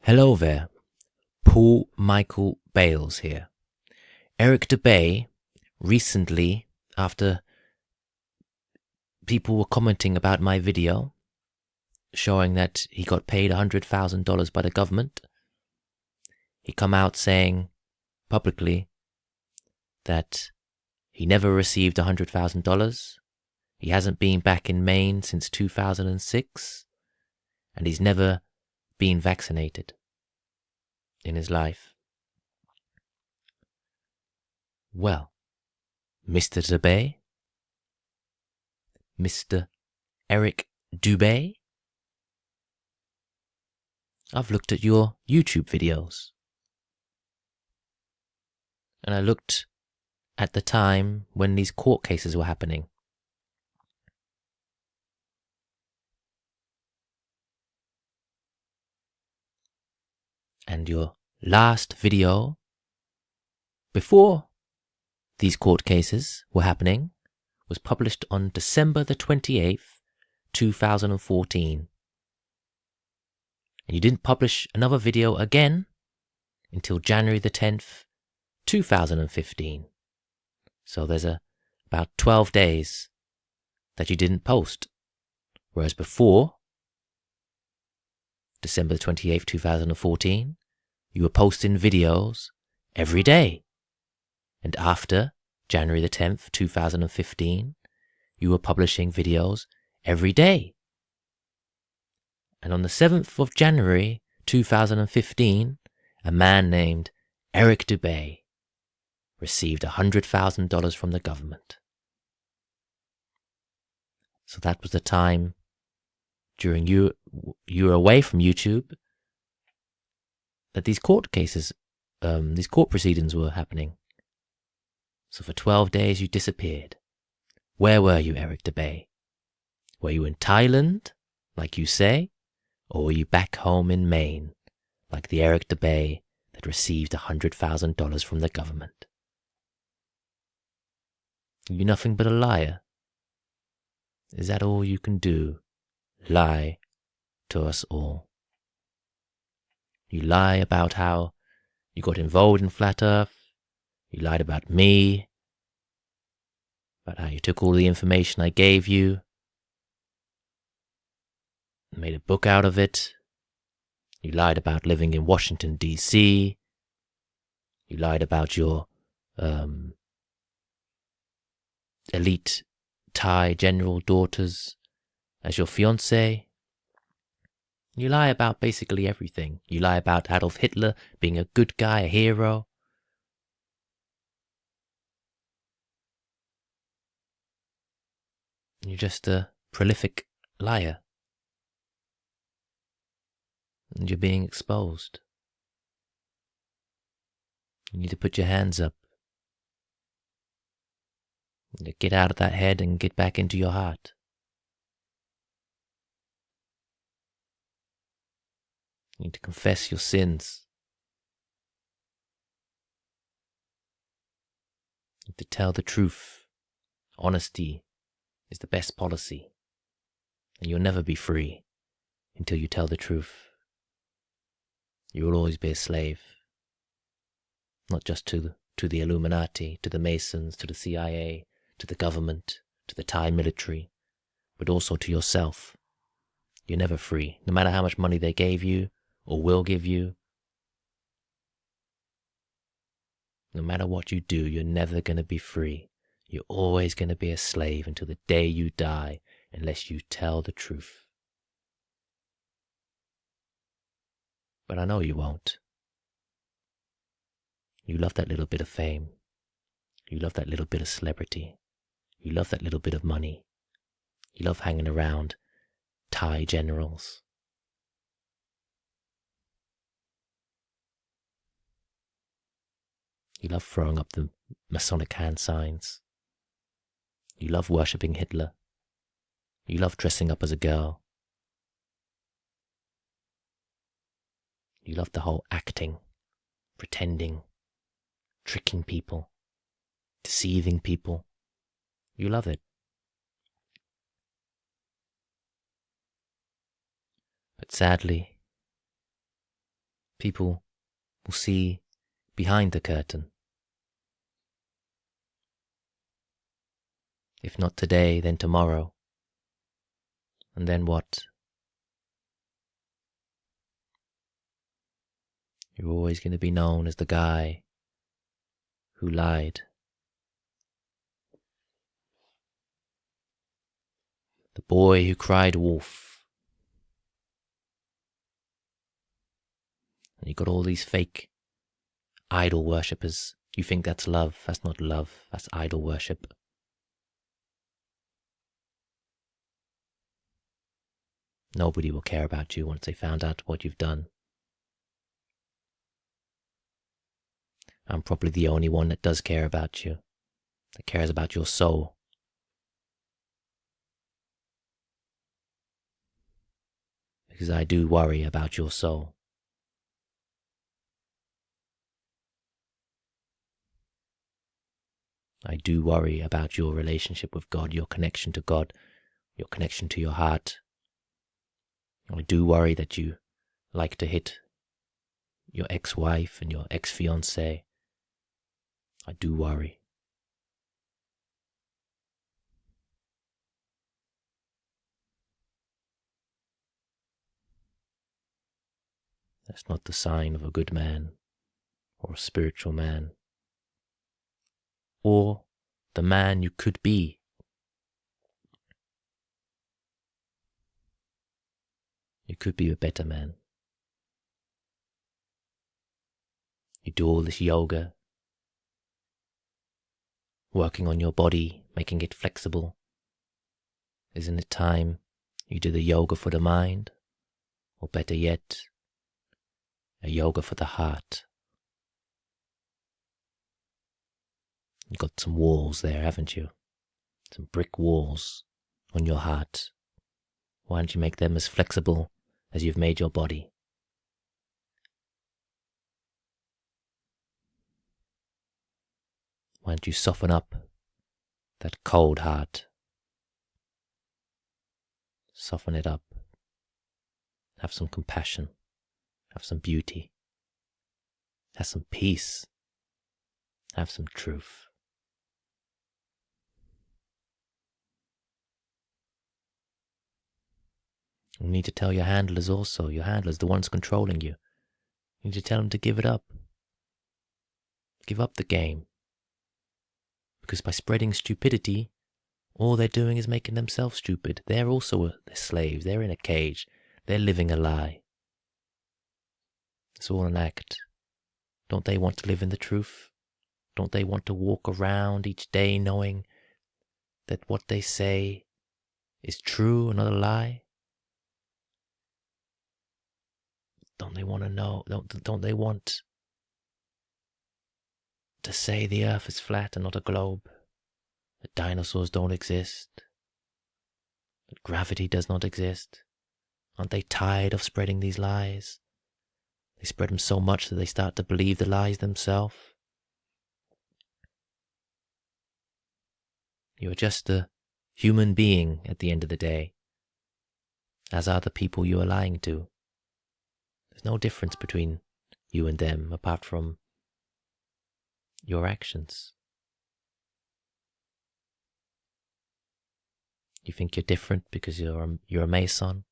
Hello there, Paul Michael Bales here. Eric Dubay recently, after people were commenting about my video, showing that he got paid $100,000 by the government, he come out saying publicly that he never received $100,000, he hasn't been back in Maine since 2006, and he's never been vaccinated in his life. Well, Mr. Dubay, Mr. Eric Dubay, I've looked at your YouTube videos. And I looked at the time when these court cases were happening. And your last video, before these court cases were happening, was published on December the 28th, 2014. And you didn't publish another video again until January the 10th, 2015. So there's about 12 days that you didn't post. Whereas before December the 28th, 2014, you were posting videos every day. And after January the 10th, 2015, you were publishing videos every day. And on the 7th of January, 2015, a man named Eric Dubay received $100,000 from the government. So that was the time during you were away from YouTube that these court cases, these court proceedings were happening. So for 12 days you disappeared. Where were you, Eric Dubay? Were you in Thailand, like you say? Or were you back home in Maine, like the Eric Dubay that received $100,000 from the government? You're nothing but a liar. Is that all you can do? Lie to us all. You lie about how you got involved in Flat Earth. You lied about me, about how you took all the information I gave you, made a book out of it. You lied about living in Washington, D.C. You lied about your elite Thai general daughters as your fiancé. You lie about basically everything. You lie about Adolf Hitler being a good guy, a hero. You're just a prolific liar. And you're being exposed. You need to put your hands up. Get out of that head and get back into your heart. You need to confess your sins. You need to tell the truth. Honesty is the best policy. And you'll never be free until you tell the truth. You will always be a slave. Not just to the Illuminati, to the Masons, to the CIA, to the government, to the Thai military, but also to yourself. You're never free, no matter how much money they gave you or will give you. No matter what you do, you're never going to be free. You're always going to be a slave until the day you die, unless you tell the truth. But I know you won't. You love that little bit of fame. You love that little bit of celebrity. You love that little bit of money. You love hanging around Thai generals. You love throwing up the Masonic hand signs. You love worshipping Hitler. You love dressing up as a girl. You love the whole acting, pretending, tricking people, deceiving people. You love it. But sadly, People will see behind the curtain. If not today, then tomorrow. And then what? You're always going to be known as the guy who lied. The boy who cried wolf. And you got all these fake idol worshippers. You think that's love. That's not love. That's idol worship. Nobody will care about you once they found out what you've done. I'm probably the only one that does care about you, that cares about your soul. Because I do worry about your soul. I do worry about your relationship with God, your connection to God, your connection to your heart. I do worry that you like to hit your ex-wife and your ex-fiancé. I do worry. That's not the sign of a good man or a spiritual man or the man you could be. You could be a better man. You do all this yoga, working on your body, making it flexible. Isn't it time you do the yoga for the mind? Or better yet, a yoga for the heart? You've got some walls there, haven't you? Some brick walls on your heart. Why don't you make them as flexible as you've made your body? Why don't you soften up that cold heart? Soften it up. Have some compassion. Have some beauty. Have some peace. Have some truth. You need to tell your handlers also, your handlers, the ones controlling you. You need to tell them to give it up. Give up the game. Because by spreading stupidity, all they're doing is making themselves stupid. They're also they're slaves. They're in a cage. They're living a lie. It's all an act. Don't they want to live in the truth? Don't they want to walk around each day knowing that what they say is true and not a lie? Don't they want to know? Don't they want to say the earth is flat and not a globe? That dinosaurs don't exist? That gravity does not exist? Aren't they tired of spreading these lies? They spread them so much that they start to believe the lies themselves. You're just a human being at the end of the day, as are the people you are lying to. There's no difference between you and them apart from your actions. You think you're different because you're a Mason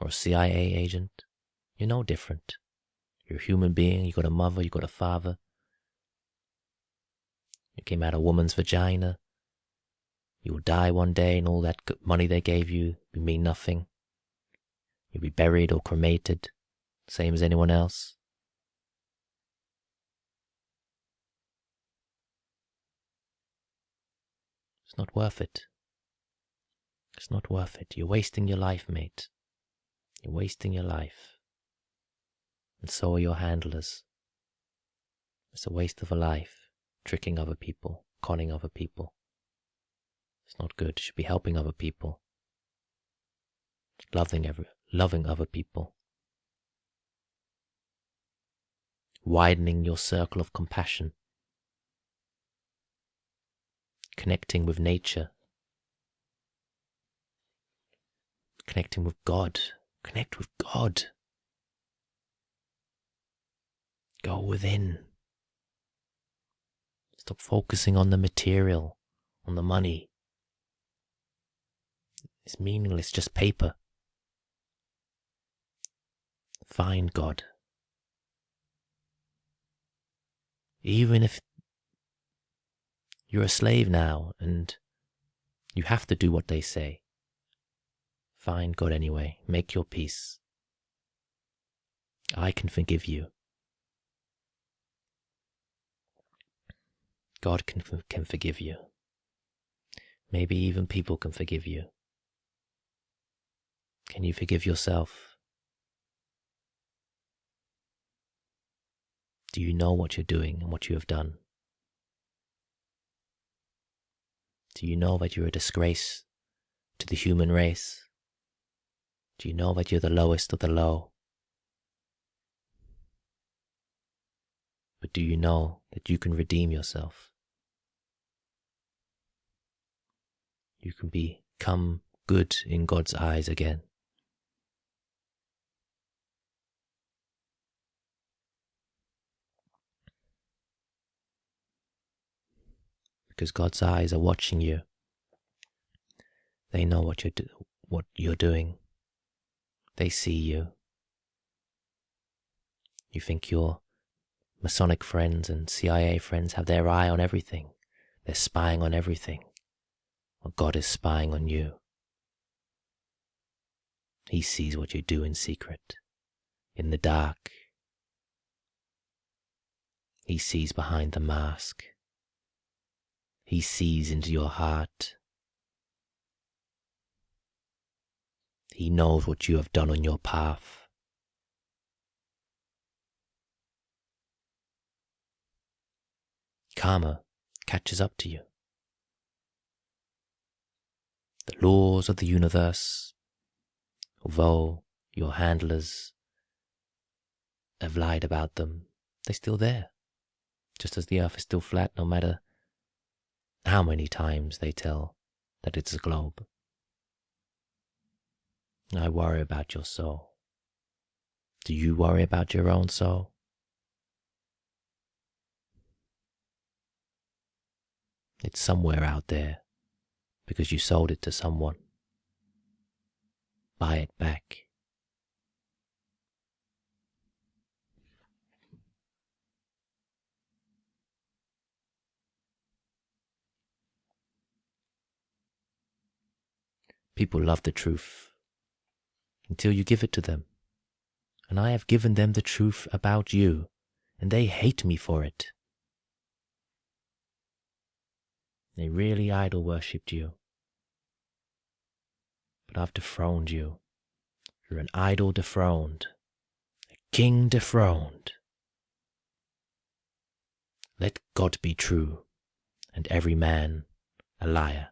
or a CIA agent? You're no different. You're a human being. You got a mother, you got a father. You came out of a woman's vagina. You will die one day, and all that money they gave you will mean nothing. You'll be buried or cremated, same as anyone else. It's not worth it. It's not worth it. You're wasting your life, mate. You're wasting your life. And so are your handlers. It's a waste of a life, tricking other people, conning other people. It's not good. You should be helping other people. Loving other people. Widening your circle of compassion. Connecting with nature. Connecting with God. Connect with God. Go within. Stop focusing on the material, on the money. It's meaningless, just paper. Find God. Even if you're a slave now and you have to do what they say, find God anyway. Make your peace. I can forgive you. God can forgive you. Maybe even people can forgive you. Can you forgive yourself? Do you know what you're doing and what you have done? Do you know that you're a disgrace to the human race? Do you know that you're the lowest of the low? But do you know that you can redeem yourself? You can become good in God's eyes again. Because God's eyes are watching you. They know what you're doing. They see you. You think your Masonic friends and CIA friends have their eye on everything. They're spying on everything. Well, God is spying on you. He sees what you do in secret, in the dark. He sees behind the mask. He sees into your heart. He knows what you have done on your path. Karma catches up to you. The laws of the universe, although your handlers have lied about them, they're still there. Just as the earth is still flat, no matter how many times they tell that it's a globe. I worry about your soul. Do you worry about your own soul? It's somewhere out there because you sold it to someone. Buy it back. People love the truth until you give it to them. And I have given them the truth about you, and they hate me for it. They really idol worshipped you. But I've dethroned you. You're an idol dethroned, a king dethroned. Let God be true, and every man a liar.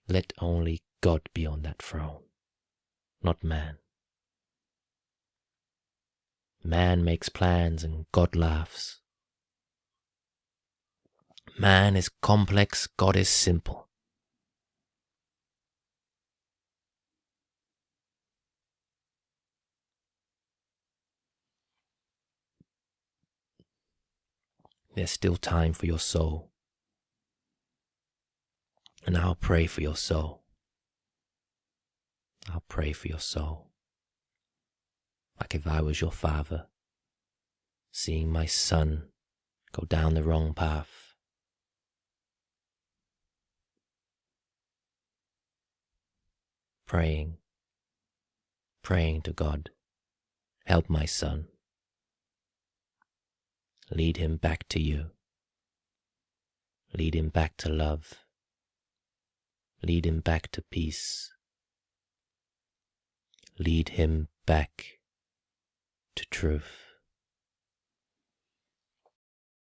Let only God be on that throne, not man. Man makes plans and God laughs. Man is complex, God is simple. There's still time for your soul. And I'll pray for your soul. I'll pray for your soul. Like if I was your father, seeing my son go down the wrong path. Praying to God, help my son. Lead him back to you. Lead him back to love. Lead him back to peace. Lead him back to truth.